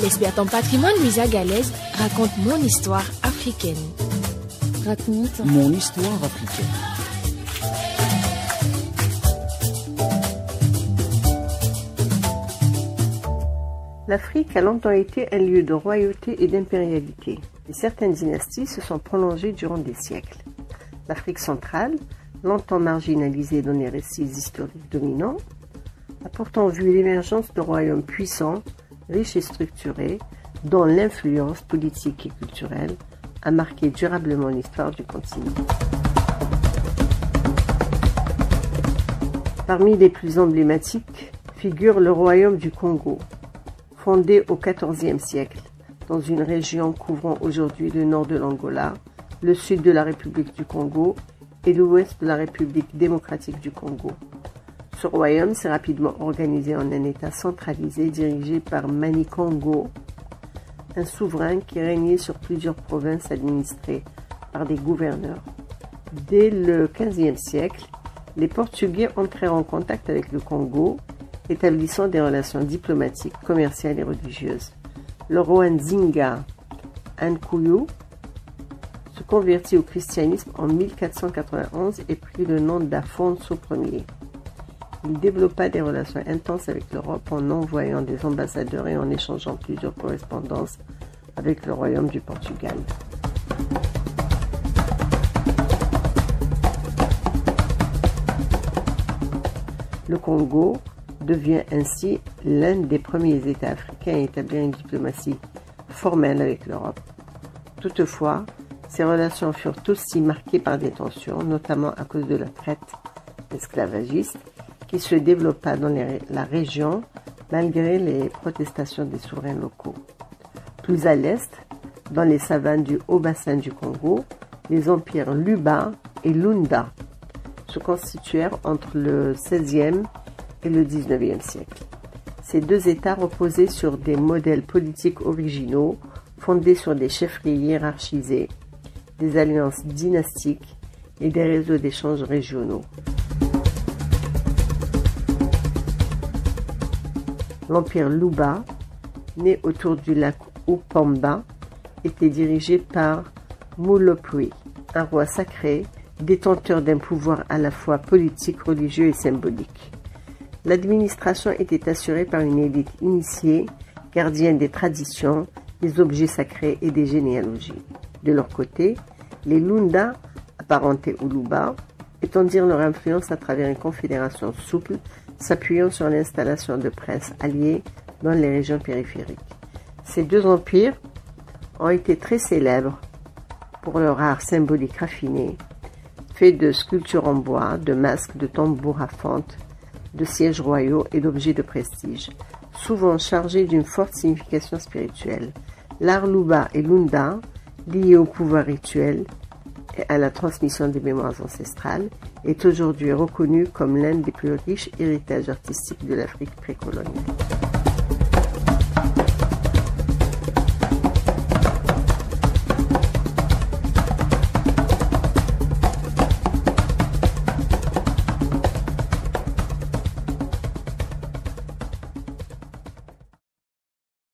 L'expert en patrimoine Louisa Galaise raconte mon histoire africaine. Raconte mon histoire africaine. L'Afrique a longtemps été un lieu de royauté et d'impérialité, et certaines dynasties se sont prolongées durant des siècles. L'Afrique centrale, longtemps marginalisée dans les récits historiques dominants, a pourtant vu l'émergence de royaumes puissants, riches et structurés, dont l'influence politique et culturelle a marqué durablement l'histoire du continent. Parmi les plus emblématiques figure le royaume du Congo, fondé au XIVe siècle, dans une région couvrant aujourd'hui le nord de l'Angola, le sud de la République du Congo et l'ouest de la République démocratique du Congo. Ce royaume s'est rapidement organisé en un État centralisé dirigé par Mani Kongo, un souverain qui régnait sur plusieurs provinces administrées par des gouverneurs. Dès le XVe siècle, les Portugais entrèrent en contact avec le Congo, établissant des relations diplomatiques, commerciales et religieuses. Le roi Nzinga Nkuyu se convertit au christianisme en 1491 et prit le nom d'Afonso Ier. Il développa des relations intenses avec l'Europe en envoyant des ambassadeurs et en échangeant plusieurs correspondances avec le royaume du Portugal. Le Congo devient ainsi l'un des premiers États africains à établir une diplomatie formelle avec l'Europe. Toutefois, ces relations furent aussi marquées par des tensions, notamment à cause de la traite esclavagiste qui se développa dans la région malgré les protestations des souverains locaux. Plus à l'est, dans les savanes du haut bassin du Congo, les empires Luba et Lunda se constituèrent entre le XVIe et le XIXe siècle. Ces deux États reposaient sur des modèles politiques originaux, fondés sur des chefferies hiérarchisées, des alliances dynastiques et des réseaux d'échanges régionaux. L'empire Luba, né autour du lac Upamba, était dirigé par Mulopwe, un roi sacré, détenteur d'un pouvoir à la fois politique, religieux et symbolique. L'administration était assurée par une élite initiée, gardienne des traditions, des objets sacrés et des généalogies. De leur côté, les Lunda, apparentés aux Luba, étendirent leur influence à travers une confédération souple, s'appuyant sur l'installation de princes alliés dans les régions périphériques. Ces deux empires ont été très célèbres pour leur art symbolique raffiné, fait de sculptures en bois, de masques, de tambours à fente, de sièges royaux et d'objets de prestige, souvent chargés d'une forte signification spirituelle. L'art Luba et Lunda, lié au pouvoir rituel et à la transmission des mémoires ancestrales, est aujourd'hui reconnu comme l'un des plus riches héritages artistiques de l'Afrique précoloniale.